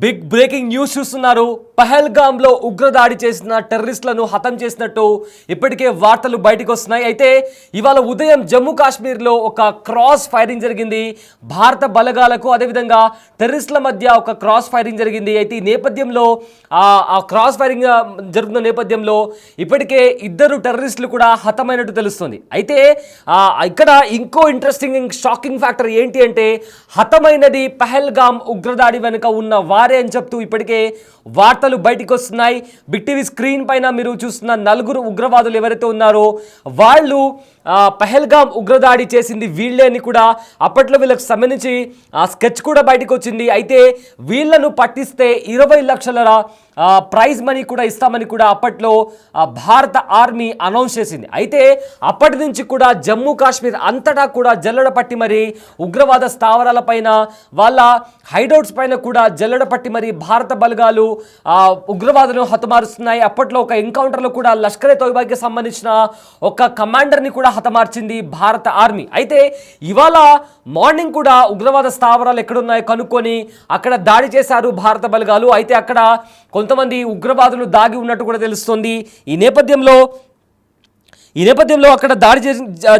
Big breaking news చూస్తున్నారు. పహల్గామ్లో ఉగ్రదాడి చేసిన టెర్రరిస్టులను హతం చేసినట్టు ఇప్పటికే వార్తలు బయటకు వస్తున్నాయి. అయితే ఇవాళ ఉదయం జమ్మూ కాశ్మీర్లో ఒక క్రాస్ ఫైరింగ్ జరిగింది. భారత బలగాలకు అదేవిధంగా టెర్రరిస్టుల మధ్య ఒక క్రాస్ ఫైరింగ్ జరిగింది. అయితే ఈ నేపథ్యంలో ఆ క్రాస్ ఫైరింగ్ జరుగుతున్న నేపథ్యంలో ఇప్పటికే ఇద్దరు టెర్రరిస్టులు కూడా హతమైనట్టు తెలుస్తుంది. అయితే ఇక్కడ ఇంకో ఇంట్రెస్టింగ్ షాకింగ్ ఫ్యాక్టర్ ఏంటి అంటే హతమైనది పహల్గామ్ ఉగ్రదాడి వెనుక ఉన్న వారే అని చెప్తూ ఇప్పటికే వార్తలు బయటికి వస్తున్నాయి. బిగ్ టీవీ స్క్రీన్ పైన మీరు చూస్తున్న నలుగురు ఉగ్రవాదులు ఎవరైతే ఉన్నారో వాళ్ళు పహల్గామ్ ఉగ్రదాడి చేసింది వీళ్ళే అని కూడా అప్పట్లో వీళ్ళకి సంబంధించి స్కెచ్ కూడా బయటకు వచ్చింది. అయితే వీళ్ళను పట్టిస్తే 20 లక్షల ప్రైజ్ మనీ కూడా ఇస్తామని కూడా అప్పట్లో భారత ఆర్మీ అనౌన్స్ చేసింది. అయితే అప్పటి నుంచి కూడా జమ్మూ కాశ్మీర్ అంతటా కూడా జల్లెడ పట్టి మరి ఉగ్రవాద స్థావరాల పైన వాళ్ళ హైడౌట్స్ పైన కూడా జల్లెడ పట్టి మరి భారత బలగాలు ఉగ్రవాదులను హతమారుస్తున్నాయి. అప్పట్లో ఒక ఎన్కౌంటర్లో కూడా లష్కరే తోయిబాకి సంబంధించిన ఒక కమాండర్ని కూడా హతమార్చింది భారత ఆర్మీ. అయితే ఇవాళ మార్నింగ్ కూడా ఉగ్రవాద స్థావరాలు ఎక్కడున్నాయో కనుక్కొని అక్కడ దాడి చేశారు భారత బలగాలు. అయితే అక్కడ కొంతమంది ఉగ్రవాదులు దాగి ఉన్నట్టు కూడా తెలుస్తోంది. ఈ నేపథ్యంలో అక్కడ దాడి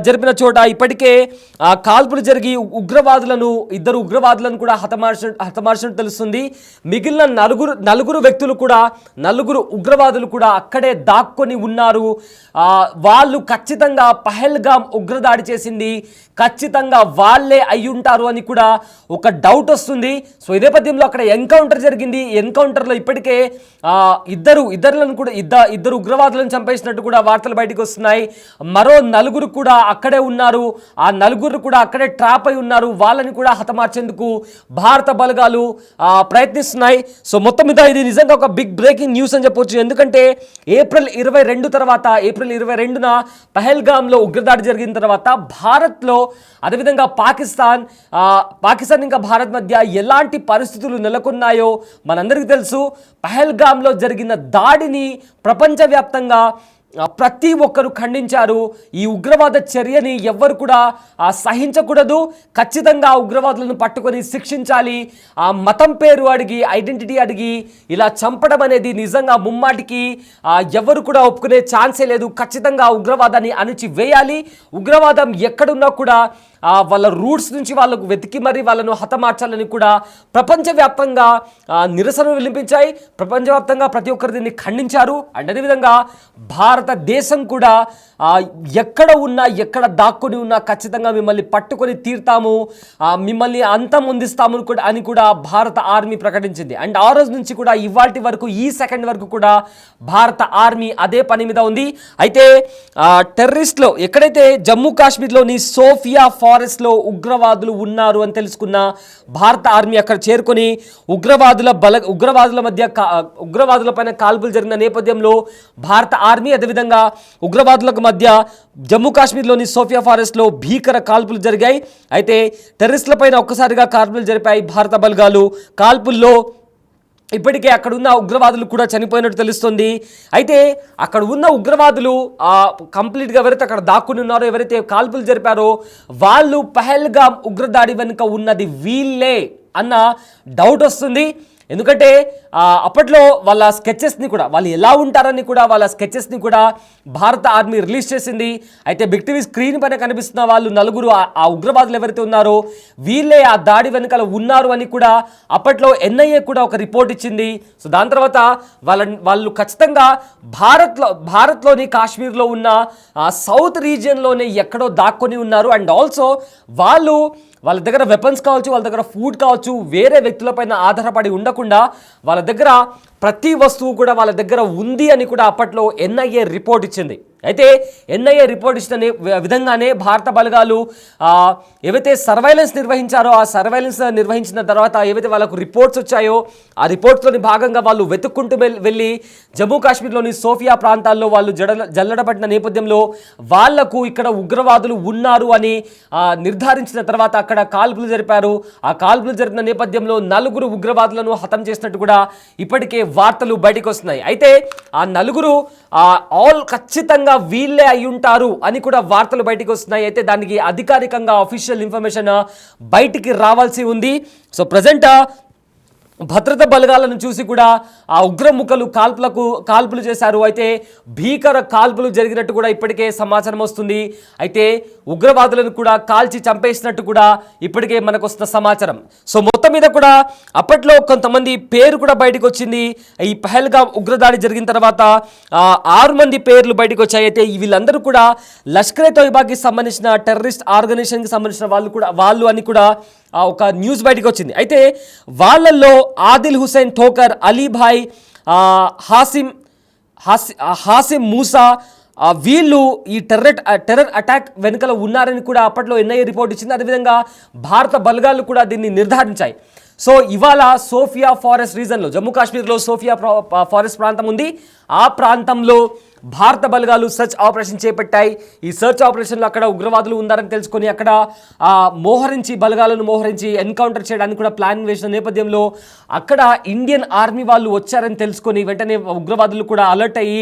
జరిపిన చోట ఇప్పటికే కాల్పులు జరిగి ఇద్దరు ఉగ్రవాదులను కూడా హతమార్చినట్టు తెలుస్తుంది. మిగిలిన నలుగురు వ్యక్తులు కూడా నలుగురు ఉగ్రవాదులు కూడా అక్కడే దాక్కొని ఉన్నారు. వాళ్ళు ఖచ్చితంగా పహల్గామ్ ఉగ్రదాడి చేసింది ఖచ్చితంగా వాళ్ళే అయ్యుంటారు అని కూడా ఒక డౌట్ వస్తుంది. సో ఈ నేపథ్యంలో అక్కడ ఎన్కౌంటర్ జరిగింది. ఎన్కౌంటర్లో ఇప్పటికే ఇద్దరు ఉగ్రవాదులను చంపేసినట్టు కూడా వార్తలు బయటకు వస్తున్నాయి. మరో నలుగురు కూడా అక్కడే ఉన్నారు. ఆ నలుగురు కూడా అక్కడే ట్రాప్ అయి ఉన్నారు. వాళ్ళని కూడా హతమార్చేందుకు భారత బలగాలు ప్రయత్నిస్తున్నాయి. సో మొత్తం మీద ఇది నిజంగా ఒక బిగ్ బ్రేకింగ్ న్యూస్ అని చెప్పొచ్చు. ఎందుకంటే ఏప్రిల్ 22న పహల్గామ్లో ఉగ్రదాడి జరిగిన తర్వాత భారత్లో అదేవిధంగా పాకిస్తాన్ ఇంకా భారత్ మధ్య ఎలాంటి పరిస్థితులు నెలకొన్నాయో మనందరికీ తెలుసు. పహల్గామ్లో జరిగిన దాడిని ప్రపంచవ్యాప్తంగా ప్రతి ఒక్కరు ఖండించారు. ఈ ఉగ్రవాద చర్యని ఎవ్వరు కూడా సహించకూడదు. ఖచ్చితంగా ఉగ్రవాదులను పట్టుకొని శిక్షించాలి. ఆ మతం పేరు అడిగి ఐడెంటిటీ అడిగి ఇలా చంపడం అనేది నిజంగా ముమ్మాటికి ఎవరు కూడా ఒప్పుకునే ఛాన్సే లేదు. ఖచ్చితంగా ఉగ్రవాదాన్ని అణిచివేయాలి. ఉగ్రవాదం ఎక్కడున్నా కూడా వాళ్ళ రూట్స్ నుంచి వాళ్ళకు వెతికి మరి వాళ్ళను హతమార్చాలని కూడా ప్రపంచవ్యాప్తంగా నిరసనలు వినిపించాయి. ప్రపంచవ్యాప్తంగా ప్రతి ఒక్కరు దీన్ని ఖండించారు. అండ్ అదేవిధంగా భారతదేశం కూడా ఎక్కడ దాక్కుని ఉన్నా ఖచ్చితంగా మిమ్మల్ని పట్టుకొని తీర్తాము, మిమ్మల్ని అంతమొందిస్తాము అని కూడా భారత ఆర్మీ ప్రకటించింది. అండ్ ఆ రోజు నుంచి కూడా ఇవాల్టి వరకు ఈ సెకండ్ వరకు కూడా భారత ఆర్మీ అదే పని మీద ఉంది. అయితే టెర్రరిస్ట్లో ఎక్కడైతే జమ్మూ కాశ్మీర్లోని సోఫియా ఫారెస్ట్లో ఉగ్రవాదులు ఉన్నారు అని తెలుసుకున్న భారత ఆర్మీ అక్కడ చేరుకొని ఉగ్రవాదుల పైన కాల్పులు జరిగిన నేపథ్యంలో భారత ఆర్మీ అదేవిధంగా ఉగ్రవాదులకు మధ్య జమ్మూ కాశ్మీర్లోని సోఫియా ఫారెస్ట్లో భీకర కాల్పులు జరిగాయి. అయితే టెర్రరిస్టుల పైన ఒక్కసారిగా కాల్పులు జరిపాయి భారత బలగాలు. కాల్పుల్లో ఇప్పటికే అక్కడ ఉన్న ఉగ్రవాదులు కూడా చనిపోయినట్టు తెలుస్తుంది. అయితే అక్కడ ఉన్న ఉగ్రవాదులు కంప్లీట్గా ఎవరైతే అక్కడ దాక్కుని ఉన్నారో, ఎవరైతే కాల్పులు జరిపారో వాళ్ళు పహల్గామ్ ఉగ్రదాడి వెనుక ఉన్నది వీళ్ళే అన్న డౌట్ వస్తుంది. ఎందుకంటే అప్పట్లో వాళ్ళ స్కెచెస్ని కూడా వాళ్ళు ఎలా ఉంటారని కూడా వాళ్ళ స్కెచెస్ని కూడా భారత ఆర్మీ రిలీజ్ చేసింది. అయితే బిగ్ టీవీ స్క్రీన్ పైన కనిపిస్తున్న వాళ్ళు నలుగురు ఆ ఉగ్రవాదులు ఎవరైతే ఉన్నారో వీళ్ళే ఆ దాడి వెనుకల ఉన్నారు అని కూడా అప్పట్లో ఎన్ఐఏ కూడా ఒక రిపోర్ట్ ఇచ్చింది. సో దాని తర్వాత వాళ్ళు ఖచ్చితంగా భారత్లోని కాశ్మీర్లో ఉన్న సౌత్ రీజియన్లోనే ఎక్కడో దాక్కొని ఉన్నారు. అండ్ ఆల్సో వాళ్ళ దగ్గర వెపన్స్ కావచ్చు, వాళ్ళ దగ్గర ఫుడ్ కావచ్చు, వేరే వ్యక్తులపైన ఆధారపడి ఉండకుండా వాళ్ళ దగ్గర ప్రతి వస్తువు కూడా వాళ్ళ దగ్గర ఉంది అని కూడా అప్పట్లో ఎన్ఐఏ రిపోర్ట్ ఇచ్చింది. అయితే ఎన్ఐఏ రిపోర్ట్ ఇచ్చిన విధంగానే భారత బలగాలు ఏవైతే సర్వైలెన్స్ నిర్వహించారో ఆ సర్వైలెన్స్ నిర్వహించిన తర్వాత ఏవైతే వాళ్ళకు రిపోర్ట్స్ వచ్చాయో ఆ రిపోర్ట్స్లోని భాగంగా వాళ్ళు వెతుక్కుంటూ వెళ్ళి జమ్మూ కాశ్మీర్లోని సోఫియా ప్రాంతాల్లో వాళ్ళు జల్లడబడిన నేపథ్యంలో వాళ్లకు ఇక్కడ ఉగ్రవాదులు ఉన్నారు అని నిర్ధారించిన తర్వాత అక్కడ కాల్పులు జరిపారు. ఆ కాల్పులు జరిపిన నేపథ్యంలో నలుగురు ఉగ్రవాదులను హతం చేసినట్టు కూడా ఇప్పటికే వార్తలు బయటకు వస్తున్నాయి. అయితే ఆ నలుగురు ఖచ్చితంగా వీళ్ళే అయ్యుంటారు అని కూడా వార్తలు బయటకు వస్తున్నాయి. అయితే దానికి అధికారికంగా అఫీషియల్ ఇన్ఫర్మేషన్ బయటికి రావాల్సి ఉంది. సో ప్రజెంట్ భద్రతా బలగాలను చూసి కూడా ఆ ఉగ్రముఖలు కాల్పులు చేశారు. అయితే భీకర కాల్పులు జరిగినట్టు కూడా ఇప్పటికే సమాచారం వస్తుంది. అయితే ఉగ్రవాదులను కూడా కాల్చి చంపేసినట్టు కూడా ఇప్పటికే మనకు వస్తున్న సమాచారం. సో మొత్తం మీద కూడా అప్పట్లో కొంతమంది పేరు కూడా బయటకు వచ్చింది. ఈ పహల్గామ్ ఉగ్రదాడి జరిగిన తర్వాత 6 మంది పేర్లు బయటకు వచ్చాయి. అయితే వీళ్ళందరూ కూడా లష్కరే తోయిబాకి సంబంధించిన టెర్రరిస్ట్ ఆర్గనైజేషన్కి సంబంధించిన వాళ్ళు అని కూడా ఒక న్యూస్ బయటకు వచ్చింది. అయితే వాళ్ళల్లో ఆదిల్ హుసేన్ ఠోకర్, అలీభాయ్, హాసిం మూసా వీళ్ళు ఈ టెర్రర్ అటాక్ వెనుకల ఉన్నారని కూడా అప్పట్లో ఎన్ఐఏ రిపోర్ట్ ఇచ్చింది. అదేవిధంగా భారత బలగాలు కూడా దీన్ని నిర్ధారించాయి. సో ఇవాళ సోఫియా ఫారెస్ట్ రీజన్లో, జమ్మూ కాశ్మీర్లో సోఫియా ఫారెస్ట్ ప్రాంతం ఉంది. ఆ ప్రాంతంలో భారత బలగాలు సెర్చ్ ఆపరేషన్ చేపట్టాయి. ఈ సెర్చ్ ఆపరేషన్లో అక్కడ ఉగ్రవాదులు ఉన్నారని తెలుసుకొని అక్కడ బలగాలను మోహరించి ఎన్కౌంటర్ చేయడానికి కూడా ప్లాన్ వేసిన నేపథ్యంలో అక్కడ ఇండియన్ ఆర్మీ వాళ్ళు వచ్చారని తెలుసుకొని వెంటనే ఉగ్రవాదులు కూడా అలర్ట్ అయ్యి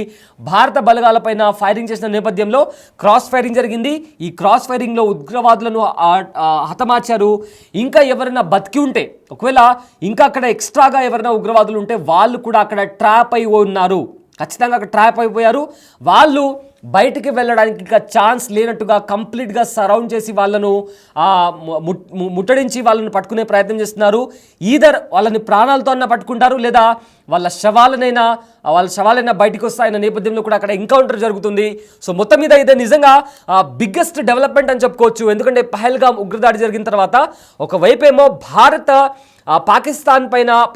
భారత బలగాలపైన ఫైరింగ్ చేసిన నేపథ్యంలో క్రాస్ ఫైరింగ్ జరిగింది. ఈ క్రాస్ ఫైరింగ్లో ఉగ్రవాదులను హతమార్చారు. ఇంకా ఎవరైనా బతికి ఉంటే, ఒకవేళ ఇంకా అక్కడ ఎక్స్ట్రాగా ఎవరైనా ఉగ్రవాదులు ఉంటే వాళ్ళు కూడా అక్కడ ట్రాప్ అయి ఉన్నారు. ఖచ్చితంగా అక్కడ ట్రాప్ అయిపోయారు. వాళ్ళు బయటికి వెళ్ళడానికి ఇంకా ఛాన్స్ లేనట్టుగా కంప్లీట్గా సరౌండ్ చేసి వాళ్ళను ముట్టడించి వాళ్ళని పట్టుకునే ప్రయత్నం చేస్తున్నారు. ఈధర్ వాళ్ళని ప్రాణాలతో అన్న పట్టుకుంటారు, లేదా వాళ్ళ శవాలైనా బయటకు వస్తాయన్న నేపథ్యంలో కూడా అక్కడ ఎన్కౌంటర్ జరుగుతుంది. సో మొత్తం మీద ఇదే నిజంగా బిగ్గెస్ట్ డెవలప్మెంట్ అని చెప్పుకోవచ్చు. ఎందుకంటే పహల్గామ్ ఉగ్రదాడి జరిగిన తర్వాత ఒకవైపేమో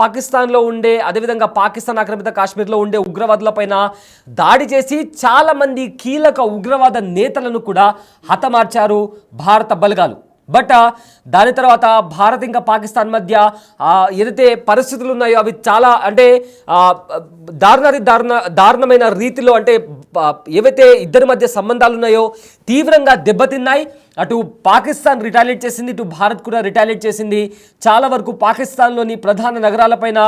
పాకిస్తాన్లో ఉండే, అదేవిధంగా పాకిస్తాన్ ఆక్రమిత కాశ్మీర్లో ఉండే ఉగ్రవాదుల పైన దాడి చేసి చాలామంది కీలక ఉగ్రవాద నేతలను కూడా హతమార్చారు భారత బలగాలు. బట్ దాని తర్వాత భారత్ ఇంకా పాకిస్తాన్ మధ్య ఏదైతే పరిస్థితులు ఉన్నాయో అవి చాలా అంటే దారుణమైన రీతిలో, అంటే ఏవైతే ఇద్దరి మధ్య సంబంధాలు ఉన్నాయో తీవ్రంగా దెబ్బతిన్నాయి. అటు పాకిస్తాన్ రిటాలియేట్ చేసింది, ఇటు భారత్ కూడా రిటాలియేట్ చేసింది. చాలా వరకు పాకిస్తాన్లోని ప్రధాన నగరాలపైన,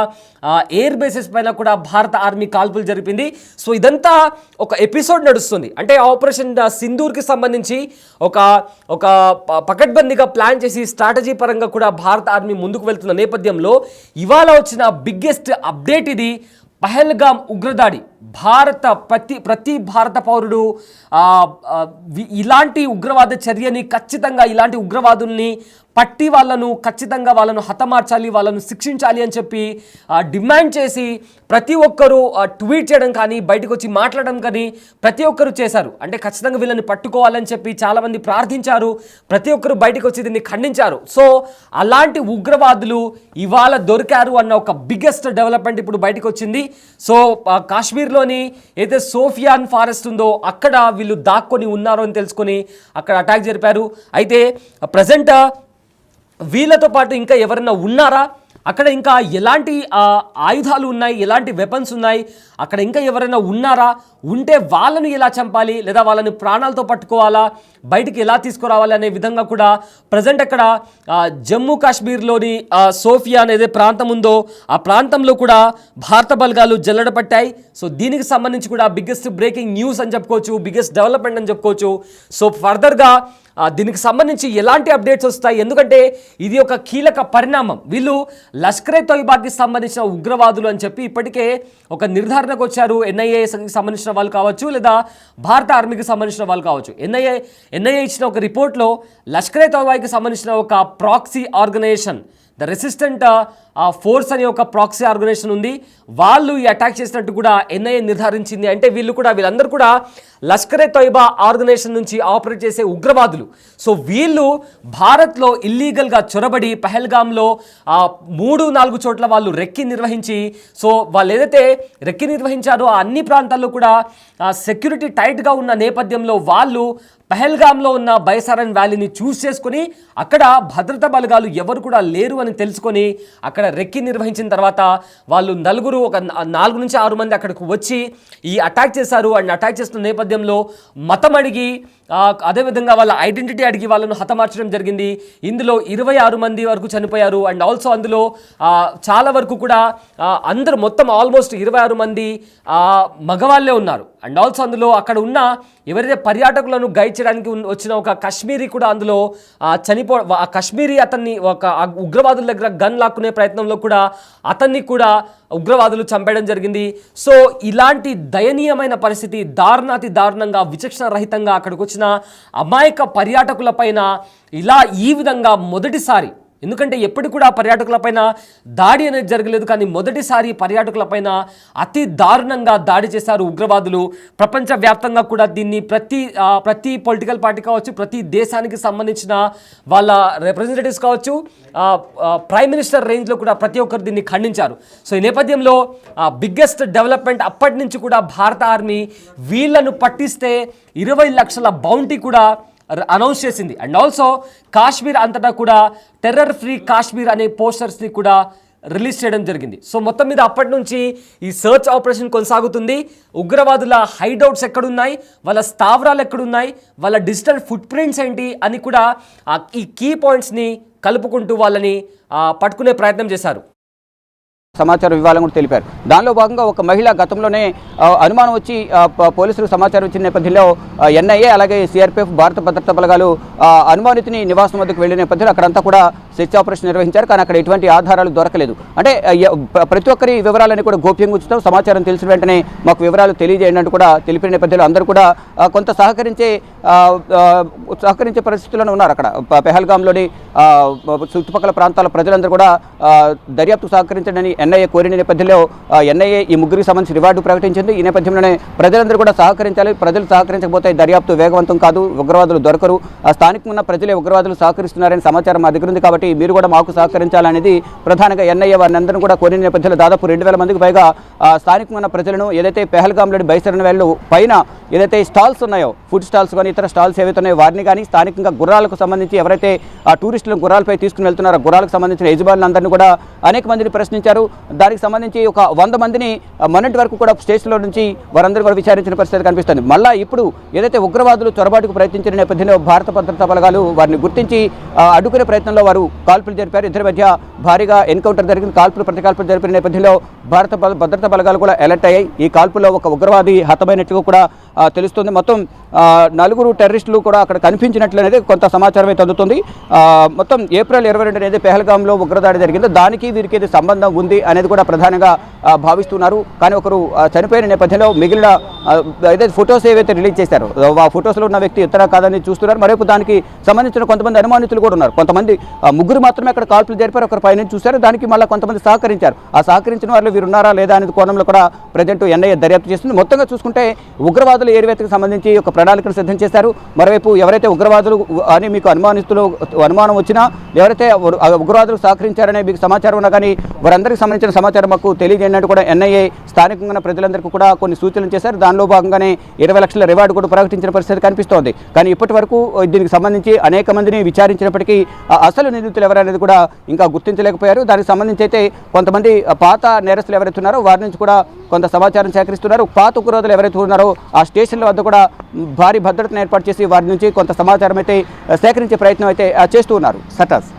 ఎయిర్ బేసెస్ పైన కూడా భారత ఆర్మీ కాల్పులు జరిపింది. సో ఇదంతా ఒక ఎపిసోడ్ నడుస్తుంది. అంటే ఆపరేషన్ సింధూర్కి సంబంధించి ఒక పకడ్బందీగా ప్లాన్ చేసి స్ట్రాటజీ పరంగా కూడా భారత ఆర్మీ ముందుకు వెళ్తున్న నేపథ్యంలో ఇవాళ వచ్చిన బిగ్గెస్ట్ అప్డేట్ ఇది. పహల్గామ్ ఉగ్రదాడి ప్రతి భారత పౌరుడు ఇలాంటి ఉగ్రవాద చర్యని ఖచ్చితంగా, ఇలాంటి ఉగ్రవాదుల్ని పట్టి ఖచ్చితంగా వాళ్ళను హతమార్చాలి, వాళ్ళను శిక్షించాలి అని చెప్పి డిమాండ్ చేసి ప్రతి ఒక్కరూ ట్వీట్ చేయడం కానీ, బయటకు వచ్చి మాట్లాడడం కానీ ప్రతి ఒక్కరు చేశారు. అంటే ఖచ్చితంగా వీళ్ళని పట్టుకోవాలని చెప్పి చాలామంది ప్రార్థించారు. ప్రతి ఒక్కరు బయటకు వచ్చి దీన్ని ఖండించారు. సో అలాంటి ఉగ్రవాదులు ఇవాళ దొరికారు అన్న ఒక బిగ్గెస్ట్ డెవలప్మెంట్ ఇప్పుడు బయటకు వచ్చింది. సో కాశ్మీర్లోని ఏదైతే సోఫియాన్ ఫారెస్ట్ ఉందో అక్కడ వీళ్ళు దాక్కొని ఉన్నారు అని తెలుసుకొని అక్కడ అటాక్ జరిపారు. అయితే ప్రజెంట్ వీళ్ళతో పాటు ఇంకా ఎవరైనా ఉన్నారా, అక్కడ ఇంకా ఎలాంటి ఆయుధాలు ఉన్నాయి, ఎలాంటి వెపన్స్ ఉన్నాయి, అక్కడ ఇంకా ఎవరైనా ఉన్నారా, ఉంటే వాళ్ళని ఎలా చంపాలి, లేదా వాళ్ళని ప్రాణాలతో పట్టుకోవాలా, బయటికి ఎలా తీసుకురావాలి అనే విధంగా కూడా ప్రజెంట్ అక్కడ జమ్మూ కాశ్మీర్లోని సోఫియా అనేది ప్రాంతం ఉందో ఆ ప్రాంతంలో కూడా భారత బలగాలు జల్లెడ పట్టాయి. సో దీనికి సంబంధించి కూడా బిగ్గెస్ట్ బ్రేకింగ్ న్యూస్ అని చెప్పుకోవచ్చు, బిగ్గెస్ట్ డెవలప్మెంట్ అని చెప్పుకోవచ్చు. సో ఫర్దర్గా దీనికి సంబంధించి ఎలాంటి అప్డేట్స్ వస్తాయి, ఎందుకంటే ఇది ఒక కీలక పరిణామం. వీళ్ళు లష్కరే తోయిబాకి సంబంధించిన ఉగ్రవాదులు అని చెప్పి ఇప్పటికే ఒక నిర్ధారణకు వచ్చారు. ఎన్ఐఏకి సంబంధించిన వాళ్ళు కావచ్చు, లేదా భారత ఆర్మీకి సంబంధించిన వాళ్ళు కావచ్చు. ఎన్ఐఏ ఇచ్చిన ఒక రిపోర్ట్లో లష్కరే తోయిబాకి సంబంధించిన ఒక proxy organisation, the resistant force అనే ఒక ప్రాక్సీ ఆర్గనైజేషన్ ఉంది, వాళ్ళు ఈ అటాక్ చేసినట్టు కూడా ఎన్ఐఏ నిర్ధారించింది. అంటే వీళ్ళందరూ కూడా లష్కరే తోయిబా ఆర్గనైజేషన్ నుంచి ఆపరేట్ చేసే ఉగ్రవాదులు. సో వీళ్ళు భారత్లో ఇల్లీగల్గా చొరబడి పహల్గామ్లో 3-4 చోట్ల వాళ్ళు రెక్కి నిర్వహించి, సో వాళ్ళు ఏదైతే రెక్కి నిర్వహించారో ఆ అన్ని ప్రాంతాల్లో కూడా సెక్యూరిటీ టైట్గా ఉన్న నేపథ్యంలో వాళ్ళు పహల్గామ్లో ఉన్న బైసారన్ వ్యాలీని చూస్ చేసుకుని అక్కడ భద్రతా బలగాలు ఎవరు కూడా లేరు అని తెలుసుకొని అక్కడ రెక్కి నిర్వహించిన తర్వాత వాళ్ళు ఒక 4 నుంచి 6 మంది అక్కడికి వచ్చి ఈ అటాక్ చేశారు. అండ్ అటాక్ చేస్తున్న నేపథ్యంలో మతం అడిగి, అదేవిధంగా వాళ్ళ ఐడెంటిటీ అడిగి వాళ్ళను హతమార్చడం జరిగింది. ఇందులో 26 మంది వరకు చనిపోయారు. అండ్ ఆల్సో అందులో చాలా వరకు కూడా అందరూ మొత్తం ఆల్మోస్ట్ 26 మంది మగవాళ్ళే ఉన్నారు. అండ్ ఆల్సో అందులో అక్కడ ఉన్న ఎవరైతే పర్యాటకులను గైడ్ చేయడానికి వచ్చిన ఒక కశ్మీరీ కూడా అందులో కశ్మీరీ అతన్ని ఒక ఉగ్రవాదుల దగ్గర గన్ లాక్కునే ప్రయత్నం ప్రయత్నంలో కూడా అతన్ని కూడా ఉగ్రవాదులు చంపేయడం జరిగింది. సో ఇలాంటి దయనీయమైన పరిస్థితి, దారుణాతి దారుణంగా విచక్షణ రహితంగా అక్కడికి వచ్చిన అమాయక పర్యాటకులపైన ఇలా ఈ విధంగా మొదటిసారి, ఎందుకంటే ఎప్పుడు కూడా పర్యాటకులపైన దాడి అనేది జరగలేదు, కానీ మొదటిసారి పర్యాటకులపైన అతి దారుణంగా దాడి చేశారు ఉగ్రవాదులు. ప్రపంచవ్యాప్తంగా కూడా దీన్ని ప్రతి పొలిటికల్ పార్టీ కావచ్చు, ప్రతి దేశానికి సంబంధించిన వాళ్ళ రిప్రజెంటేటివ్స్ కావచ్చు, ప్రైమ్ మినిస్టర్ రేంజ్లో కూడా ప్రతి ఒక్కరు దీన్ని ఖండించారు. సో ఈ నేపథ్యంలో బిగ్గెస్ట్ డెవలప్మెంట్ అప్పటి నుంచి కూడా భారత ఆర్మీ వీళ్లను పట్టిస్తే 20 లక్షల బౌంటీ కూడా అనౌన్స్ చేసింది. అండ్ ఆల్సో కాశ్మీర్ అంతటా కూడా టెర్రర్ ఫ్రీ కాశ్మీర్ అనే పోస్టర్స్ని కూడా రిలీజ్ చేయడం జరిగింది. సో మొత్తం మీద అప్పటి నుంచి ఈ సర్చ్ ఆపరేషన్ కొనసాగుతుంది. ఉగ్రవాదుల హైడౌట్స్ ఎక్కడున్నాయి, వాళ్ళ స్థావరాలు ఎక్కడున్నాయి, వాళ్ళ డిజిటల్ ఫుట్ ప్రింట్స్ ఏంటి అని కూడా ఈ కీ పాయింట్స్ని కలుపుకుంటూ వాళ్ళని పట్టుకునే ప్రయత్నం చేశారు. సమాచారం ఇవ్వాలని కూడా తెలిపారు. దానిలో భాగంగా ఒక మహిళ గతంలోనే అనుమానం వచ్చి పోలీసులకు సమాచారం ఇచ్చిన నేపథ్యంలో ఎన్ఐఏ అలాగే సిఆర్పిఎఫ్ భారత భద్రతా బలగాలు అనుమానితుని నివాసం వద్దకు వెళ్లిన నేపథ్యంలో అక్కడంతా కూడా సెర్చ్ ఆపరేషన్ నిర్వహించారు. కానీ అక్కడ ఎటువంటి ఆధారాలు దొరకలేదు. అంటే ప్రతి ఒక్కరి వివరాలని కూడా గోప్యంగా ఉంచుతాం, సమాచారం తెలిసిన వెంటనే మాకు వివరాలు తెలియజేయండి అంటూ కూడా తెలిపిన నేపథ్యంలో అందరూ కూడా కొంత సహకరించే పరిస్థితుల్లో ఉన్నారు. అక్కడ పెహల్గాంలోని చుట్టుపక్కల ప్రాంతాల ప్రజలందరూ కూడా దర్యాప్తు సహకరించండి ఎన్ఐఏ కోరిన నేపథ్యంలో ఎన్ఐఏ ఈ ముగ్గురికి సంబంధించి రివార్డు ప్రకటించింది. ఈ నేపథ్యంలోనే ప్రజలందరూ కూడా సహకరించాలి. ప్రజలు సహకరించకపోతే దర్యాప్తు వేగవంతం కాదు, ఉగ్రవాదులు దొరకరు. స్థానికంగా ఉన్న ప్రజలే ఉగ్రవాదులు సహకరిస్తున్నారని సమాచారం మా దగ్గర ఉంది, కాబట్టి మీరు కూడా మాకు సహకరించాలనేది ప్రధానంగా ఎన్ఐఏ వారిని అందరూ కూడా కోరిన నేపథ్యంలో దాదాపు 2000 మందికి పైగా స్థానికంగా ఉన్న ప్రజలను ఏదైతే పెహల్గాంలోని బైసరన్ వ్యాలీలో పైన ఏదైతే స్టాల్స్ ఉన్నాయో, ఫుడ్ స్టాల్స్ కానీ ఇతర స్టాల్స్ ఏవైతే ఉన్నాయో వారిని కానీ స్థానికంగా గుర్రాలకు సంబంధించి ఎవరైతే టూరిస్టులను గుర్రాలపై తీసుకుని వెళ్తున్నారో గుర్రాలకు సంబంధించిన యజమానులందరినీ కూడా అనేక మందిని ప్రశ్నించారు. దానికి సంబంధించి ఒక 100 మందిని మొన్నటి వరకు కూడా స్టేషన్లో నుంచి వారందరూ కూడా విచారించిన పరిస్థితి కనిపిస్తుంది. మళ్ళీ ఇప్పుడు ఏదైతే ఉగ్రవాదులు చొరబాటుకు ప్రయత్నించిన నేపథ్యంలో భారత భద్రతా బలగాలు వారిని గుర్తించి అడ్డుకునే ప్రయత్నంలో వారు కాల్పులు జరిపారు. ఇద్దరి మధ్య భారీగా ఎన్కౌంటర్ జరిగింది. ప్రతికాల్పులు జరిపిన నేపథ్యంలో భారత భద్రతా బలగాలు కూడా అలర్ట్ అయ్యాయి. ఈ కాల్పుల్లో ఒక ఉగ్రవాది హతమైనట్టుగా కూడా తెలుస్తుంది. మొత్తం 4 టెర్రరిస్టులు కూడా అక్కడ కనిపించినట్లు అనేది కొంత సమాచారం అయితే అందుతుంది. మొత్తం ఏప్రిల్ 22 అనేది పెహల్గాంలో ఉగ్రదాడి జరిగిందో దానికి వీరికి ఏది సంబంధం ఉంది అనేది కూడా ప్రధానంగా భావిస్తున్నారు. కానీ ఒకరు చనిపోయిన నేపథ్యంలో మిగిలిన ఏదైతే ఫొటోస్ ఏవైతే రిలీజ్ చేశారో ఆ ఫొటోస్లో ఉన్న వ్యక్తి ఇతర కాదని చూస్తున్నారు. మరొక దానికి సంబంధించిన కొంతమంది అనుమానితులు కూడా ఉన్నారు. కొంతమంది ముగ్గురు మాత్రమే అక్కడ కాల్పులు జరిపారు, ఒకరు పైన చూశారు. దానికి మళ్ళీ కొంతమంది సహకరించారు. ఆ సహకరించిన వాళ్ళు వీరు ఉన్నారా లేదా అనేది కోణంలో కూడా ప్రజెంట్ ఎన్ఐఏ దర్యాప్తు చేస్తుంది. మొత్తంగా చూసుకుంటే ఉగ్రవాదులు ఏరివేతకు సంబంధించి ఒక ప్రణాళికను సిద్ధం చేశారు. మరోవైపు ఎవరైతే ఉగ్రవాదులు అని మీకు అనుమానం వచ్చినా, ఎవరైతే ఉగ్రవాదులు సహకరించారనే మీకు సమాచారం ఉన్నా కానీ వారందరికీ సంబంధించిన సమాచారం మాకు తెలియజేయనట్టు కూడా ఎన్ఐఏ స్థానికంగా ప్రజలందరికీ కూడా కొన్ని సూచనలు చేశారు. దానిలో భాగంగానే 20 లక్షల రివార్డు కూడా ప్రకటించిన పరిస్థితి కనిపిస్తోంది. కానీ ఇప్పటి వరకు దీనికి సంబంధించి అనేక మందిని విచారించినప్పటికీ అసలు నిందితులు ఎవరనేది కూడా ఇంకా గుర్తించలేకపోయారు. దానికి సంబంధించి అయితే కొంతమంది పాత నేరస్తులు ఎవరైతే ఉన్నారో వారి నుంచి కూడా కొంత సమాచారం సేకరిస్తున్నారు. పాత ఉగ్రవాదులు ఎవరైతే ఉన్నారో ఆ స్టేషన్ల వద్ద కూడా భారీ భద్రతను ఏర్పాటు చేసి వారి నుంచి కొంత సమాచారం అయితే సేకరించే ప్రయత్నం అయితే చేస్తూ ఉన్నారు. సటాస్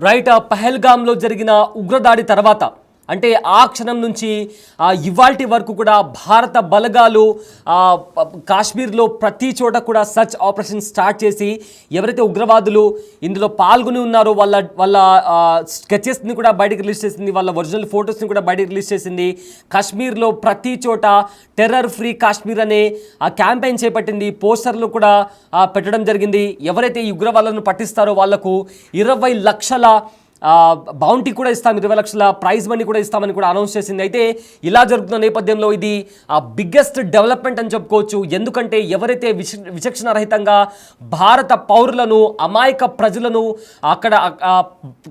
రైట్, పహల్గాంలో జరిగిన ఉగ్రదాడి తర్వాత అంటే ఆ క్షణం నుంచి ఇవాల్టి వరకు కూడా భారత బలగాలు కాశ్మీర్లో ప్రతి చోట కూడా సర్చ్ ఆపరేషన్ స్టార్ట్ చేసి ఎవరైతే ఉగ్రవాదులు ఇందులో పాల్గొని ఉన్నారో వాళ్ళ స్కెచెస్ని కూడా బయటకు రిలీజ్ చేసింది, వాళ్ళ ఒరిజినల్ ఫొటోస్ని కూడా బయటకు రిలీజ్ చేసింది. కాశ్మీర్లో ప్రతి చోట టెర్రర్ ఫ్రీ కాశ్మీర్ అనే క్యాంపెయిన్ చేపట్టింది. పోస్టర్లు కూడా పెట్టడం జరిగింది. ఎవరైతే ఈ ఉగ్రవాదులను పట్టిస్తారో వాళ్లకు 20 లక్షల బౌంటీ కూడా ఇస్తాం, 20 లక్షల ప్రైజ్ మనీ కూడా ఇస్తామని కూడా అనౌన్స్ చేసింది. అయితే ఇలా జరుగుతున్న నేపథ్యంలో ఇది బిగ్గెస్ట్ డెవలప్మెంట్ అని చెప్పుకోవచ్చు. ఎందుకంటే ఎవరైతే విచక్షణ రహితంగా భారత పౌరులను, అమాయక ప్రజలను అక్కడ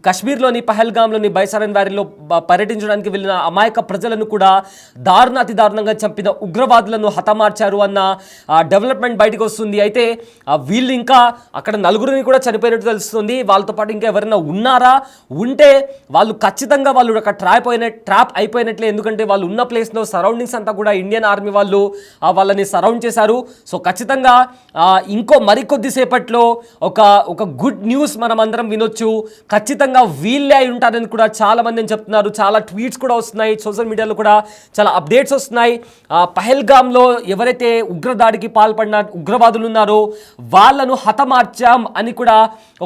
కాశ్మీర్లోని పహల్గాంలోని బైసారన్ వ్యాలీలో పర్యటించడానికి వెళ్ళిన అమాయక ప్రజలను కూడా దారుణాతి దారుణంగా చంపిన ఉగ్రవాదులను హతమార్చారు అన్న డెవలప్మెంట్ బయటకు వస్తుంది. అయితే వీళ్ళు ఇంకా అక్కడ 4 కూడా చనిపోయినట్టు తెలుస్తుంది. వాళ్ళతో పాటు ఇంకా ఎవరైనా ఉన్నారా ఉంటే వాళ్ళు ఖచ్చితంగా వాళ్ళు ఒక ట్రాప్ అయిపోయినట్లే. ఎందుకంటే వాళ్ళు ఉన్న ప్లేస్లో సరౌండింగ్స్ అంతా కూడా ఇండియన్ ఆర్మీ వాళ్ళు వాళ్ళని సరౌండ్ చేశారు. సో ఖచ్చితంగా ఇంకో మరికొద్దిసేపట్లో ఒక గుడ్ న్యూస్ మనం అందరం వినొచ్చు. ఖచ్చితంగా వీళ్ళే అయి ఉంటారని కూడా చాలా మంది చెప్తున్నారు. చాలా ట్వీట్స్ కూడా వస్తున్నాయి, సోషల్ మీడియాలో కూడా చాలా అప్డేట్స్ వస్తున్నాయి. పహల్గామ్లో ఎవరైతే ఉగ్రదాడికి పాల్పడిన ఉగ్రవాదులు ఉన్నారో వాళ్ళను హతమార్చాం అని కూడా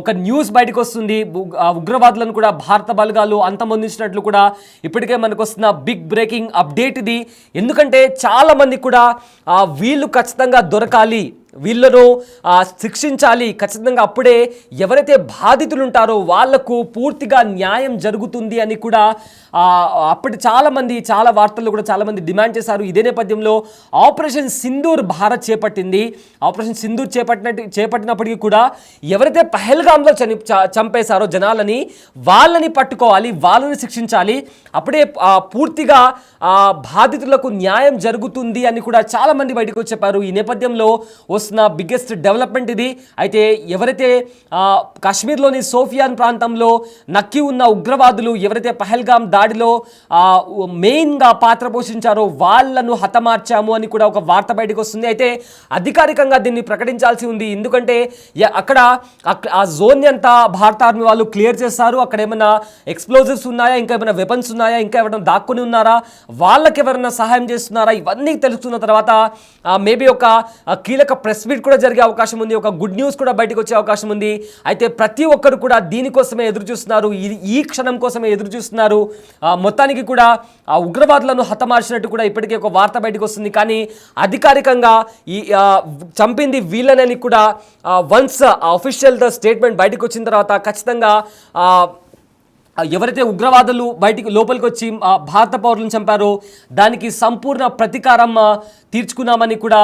ఒక న్యూస్ బయటకు వస్తుంది. ఉగ్రవాదులను కూడా భారత బలగాలు అంతమొందించినట్లు కూడా ఇప్పటికే మనకు వస్తున్న బిగ్ బ్రేకింగ్ అప్డేట్ ఇది. ఎందుకంటే చాలా మంది కూడా వీళ్ళు ఖచ్చితంగా దొరకాలి, వీళ్ళను శిక్షించాలి ఖచ్చితంగా, అప్పుడే ఎవరైతే బాధితులు ఉంటారో వాళ్లకు పూర్తిగా న్యాయం జరుగుతుంది అని కూడా అప్పటి చాలా వార్తల్లో కూడా చాలామంది డిమాండ్ చేశారు. ఇదే నేపథ్యంలో ఆపరేషన్ సింధూర్ భారత్ చేపట్టింది. ఆపరేషన్ సింధూర్ చేపట్టినప్పటికీ కూడా ఎవరైతే పహల్గామ్లో చంపేశారో జనాలని, వాళ్ళని పట్టుకోవాలి, వాళ్ళని శిక్షించాలి, అప్పుడే పూర్తిగా బాధితులకు న్యాయం జరుగుతుంది అని కూడా చాలామంది బయటకు చెప్పారు. ఈ నేపథ్యంలో వస్తున్న బిగ్గెస్ట్ డెవలప్మెంట్ ఇది. అయితే ఎవరైతే కాశ్మీర్లోని సోఫియాన్ ప్రాంతంలో నక్కి ఉన్న ఉగ్రవాదులు ఎవరైతే పహల్గామ్ దాడిలో మెయిన్గా పాత్ర పోషించారో వాళ్ళను హతమార్చాము అని కూడా ఒక వార్త బయటకు వస్తుంది. అయితే అధికారికంగా దీన్ని ప్రకటించాల్సి ఉంది. ఎందుకంటే అక్కడ ఆ జోన్ అంతా భారత ఆర్మీ వాళ్ళు క్లియర్ చేస్తారు. అక్కడ ఏమైనా ఎక్స్ప్లోజివ్స్ ఉన్నాయా, ఇంకా ఏమైనా వెపన్స్ ఉన్నాయా, ఇంకా ఎవరైనా దాక్కుని ఉన్నారా, వాళ్ళకి ఎవరైనా సహాయం చేస్తున్నారా, ఇవన్నీ తెలుస్తున్న తర్వాత మేబీ ఒక కీలక ప్రెస్ మీట్ కూడా జరిగే అవకాశం ఉంది. ఒక గుడ్ న్యూస్ కూడా బయటకు వచ్చే అవకాశం ఉంది. అయితే ప్రతి ఒక్కరు కూడా దీనికోసమే ఎదురు చూస్తున్నారు, ఈ క్షణం కోసమే ఎదురు చూస్తున్నారు. మొత్తానికి కూడా ఆ ఉగ్రవాదులను హతమార్చినట్టు కూడా ఇప్పటికే ఒక వార్త బయటకు వస్తుంది. కానీ అధికారికంగా ఈ చంపింది వీళ్ళనని కూడా వన్స్ అఫీషియల్ స్టేట్మెంట్ బయటకు వచ్చిన తర్వాత ఖచ్చితంగా ఎవరైతే ఉగ్రవాదులు లోపలికి వచ్చి భారత పౌరులను చంపారో దానికి సంపూర్ణ ప్రతీకారం తీర్చుకున్నామని కూడా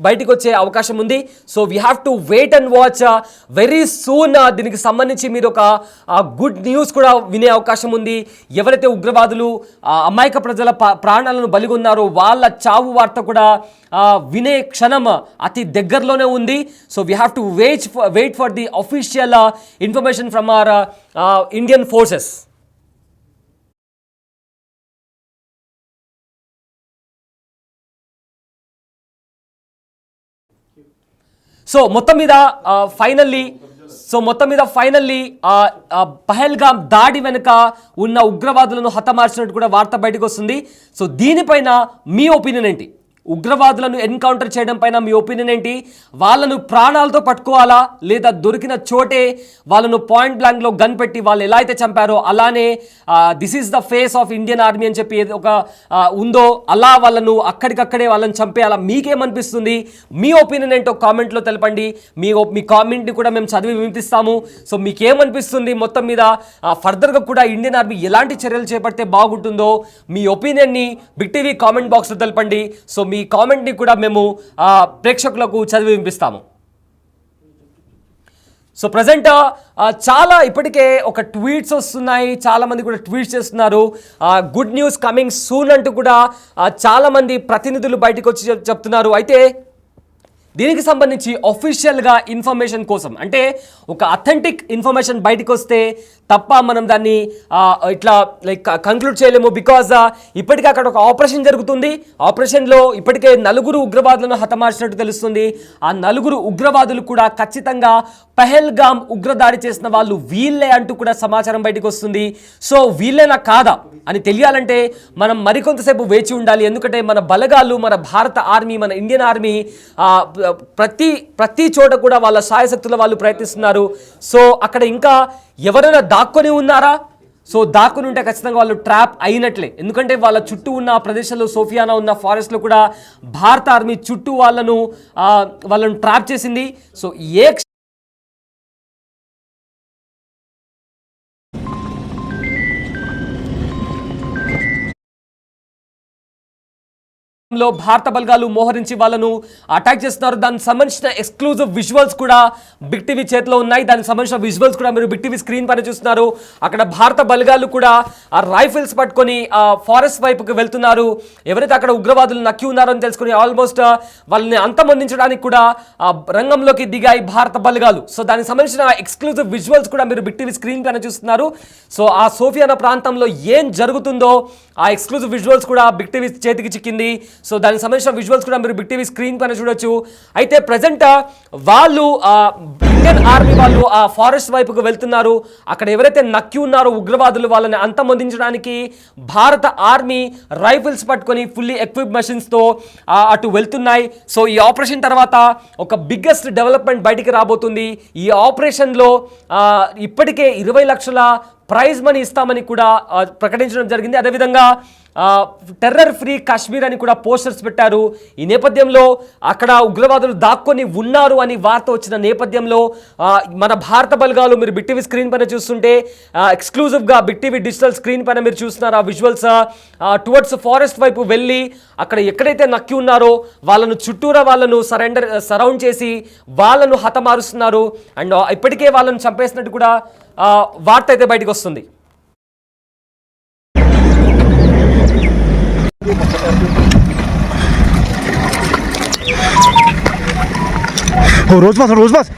బయటకు వచ్చే అవకాశం ఉంది. So we have to wait and watch very soon. దీనికి సంబంధించి మీరు ఒక గుడ్ న్యూస్ కూడా వినే అవకాశం ఉంది. ఎవరైతే ఉగ్రవాదులు అమాయక ప్రజల ప్రాణాలను బలిగొన్నారో వాళ్ళ చావు వార్త కూడా వినే క్షణం అతి దగ్గరలోనే ఉంది. So we have to wait for the official information from our Indian forces. So మొత్తం మీద ఫైనల్లీ పహల్గామ్ దాడి వెనుక ఉన్న ఉగ్రవాదులను హతమార్చినట్టు కూడా వార్త బయటకు వస్తుంది. సో దీనిపైన మీ ఒపీనియన్ ఏంటి? ఉగ్రవాదులను ఎన్కౌంటర్ చేయడం పైన మీ ఒపీనియన్ ఏంటి? వాళ్ళను ప్రాణాలతో పట్టుకోవాలా, లేదా దొరికిన చోటే వాళ్ళను పాయింట్ బ్లాంక్లో గన్ పెట్టి వాళ్ళు ఎలా అయితే చంపారో అలానే this is the face of Indian army అని చెప్పి ఒక ఉందో అలా వాళ్ళను అక్కడికక్కడే వాళ్ళని చంపేయాలా? మీకేమనిపిస్తుంది? మీ ఒపీనియన్ ఏంటో కామెంట్లో తెలపండి. మీ కామెంట్ని కూడా మేము చదివి వినిపిస్తాము. సో మీకేమనిపిస్తుంది? మొత్తం మీద ఫర్దర్గా కూడా ఇండియన్ ఆర్మీ ఎలాంటి చర్యలు చేపడితే బాగుంటుందో మీ ఒపీనియన్ని బిగ్ టీవీ కామెంట్ బాక్స్లో తెలపండి. సో మీ కామెంట్ని కూడా మేము ప్రేక్షకులకు చదివి వినిపిస్తాము. సో ప్రజెంట్ చాలా ఇప్పటికే ఒక ట్వీట్స్ వస్తున్నాయి, చాలామంది కూడా ట్వీట్స్ చేస్తున్నారు. గుడ్ న్యూస్ కమింగ్ సూన్ అంటూ కూడా చాలామంది ప్రతినిధులు బయటకు వచ్చి చెప్తున్నారు. అయితే దీనికి సంబంధించి అఫీషియల్గా ఇన్ఫర్మేషన్ కోసం, అంటే ఒక అథెంటిక్ ఇన్ఫర్మేషన్ బయటకు వస్తే తప్ప మనం దాన్ని ఇట్లా కంక్లూడ్ చేయలేము. బికాజ్ ఇప్పటికే అక్కడ ఒక ఆపరేషన్ జరుగుతుంది. ఆపరేషన్లో ఇప్పటికే 4 ఉగ్రవాదులను హతమార్చినట్టు తెలుస్తుంది. ఆ 4 ఉగ్రవాదులు కూడా ఖచ్చితంగా పహల్గామ్ ఉగ్రదాడి చేసిన వాళ్ళు వీళ్ళే అంటూ కూడా సమాచారం బయటకు వస్తుంది. సో వీళ్ళేనా కాదా అని తెలియాలంటే మనం మరికొంతసేపు వేచి ఉండాలి. ఎందుకంటే మన బలగాలు, మన భారత ఆర్మీ, మన ఇండియన్ ఆర్మీ ప్రతి చోట కూడా వాళ్ళ సాయశక్తుల వాళ్ళు ప్రయత్నిస్తున్నారు. సో అక్కడ ఇంకా ఎవరైనా దాక్కొని ఉన్నారా? సో దాక్కుని ఉంటే ఖచ్చితంగా వాళ్ళు ట్రాప్ అయినట్లే. ఎందుకంటే వాళ్ళ చుట్టూ ఉన్న ప్రదేశాల్లో, సోఫియానా ఉన్న ఫారెస్ట్లో కూడా భారత ఆర్మీ చుట్టూ వాళ్ళను ట్రాప్ చేసింది. సో ఏ లో భారత బలగాలు మోహరించి వాళ్ళను అటాక్ చేస్తున్నారు. దానికి సంబంధించిన ఎక్స్క్లూజివ్ విజువల్స్ కూడా బిగ్ టీవీ చేతిలో ఉన్నాయి. దానికి సంబంధించిన విజువల్స్ కూడా మీరు బిగ్ టీవీ స్క్రీన్ పైన చూస్తున్నారు. అక్కడ భారత బలగాలు కూడా ఆ రైఫిల్స్ పట్టుకొని ఆ ఫారెస్ట్ వైపుకి వెళ్తున్నారు. ఎవరైతే అక్కడ ఉగ్రవాదులు నక్కి ఉన్నారో అని తెలుసుకుని ఆల్మోస్ట్ వాళ్ళని అంతమొందించడానికి కూడా రంగంలోకి దిగాయి భారత బలగాలు. సో దానికి సంబంధించిన ఎక్స్క్లూజివ్ విజువల్స్ కూడా మీరు బిగ్ టీవీ స్క్రీన్ పైన చూస్తున్నారు. సో ఆ సోఫియానా ప్రాంతంలో ఏం జరుగుతుందో ఆ ఎక్స్క్లూజివ్ విజువల్స్ కూడా బిగ్ టీవీ చేతికి చిక్కింది. సో దానికి సంబంధించిన విజువల్స్ కూడా మీరు బిగ్ టీవీ స్క్రీన్ పైన చూడొచ్చు. అయితే ప్రజెంట్ వాళ్ళు ఇండియన్ ఆర్మీ వాళ్ళు ఆ ఫారెస్ట్ వైపుకు వెళ్తున్నారు. అక్కడ ఎవరైతే నక్కి ఉన్నారో ఉగ్రవాదులు వాళ్ళని అంతమొందించడానికి భారత ఆర్మీ రైఫిల్స్ పట్టుకొని ఫుల్లీ ఎక్విప్ మెషిన్స్తో అటు వెళ్తున్నాయి. సో ఈ ఆపరేషన్ తర్వాత ఒక బిగ్గెస్ట్ డెవలప్మెంట్ బయటికి రాబోతుంది. ఈ ఆపరేషన్లో ఇప్పటికే 20 లక్షల ప్రైజ్ మనీ ఇస్తామని కూడా ప్రకటించడం జరిగింది. అదేవిధంగా టెర్రర్ ఫ్రీ కాశ్మీర్ అని కూడా పోస్టర్స్ పెట్టారు. ఈ నేపథ్యంలో అక్కడ ఉగ్రవాదులు దాక్కొని ఉన్నారు అని వార్త వచ్చిన నేపథ్యంలో మన భారత బలగాలు మీరు బిగ్ టీవీ స్క్రీన్ పైన చూస్తుంటే ఎక్స్క్లూజివ్గా బిగ్ టీవీ డిజిటల్ స్క్రీన్ పైన మీరు చూస్తున్నారు. ఆ విజువల్స్ టువర్డ్స్ ఫారెస్ట్ వైపు వెళ్ళి అక్కడ ఎక్కడైతే నక్కి ఉన్నారో వాళ్ళను చుట్టూరా వాళ్ళను సరౌండ్ చేసి వాళ్ళను హతమారుస్తున్నారు. అండ్ ఇప్పటికే వాళ్ళను చంపేసినట్టు కూడా వార్త అయితే బయటకు వస్తుంది. रोज बस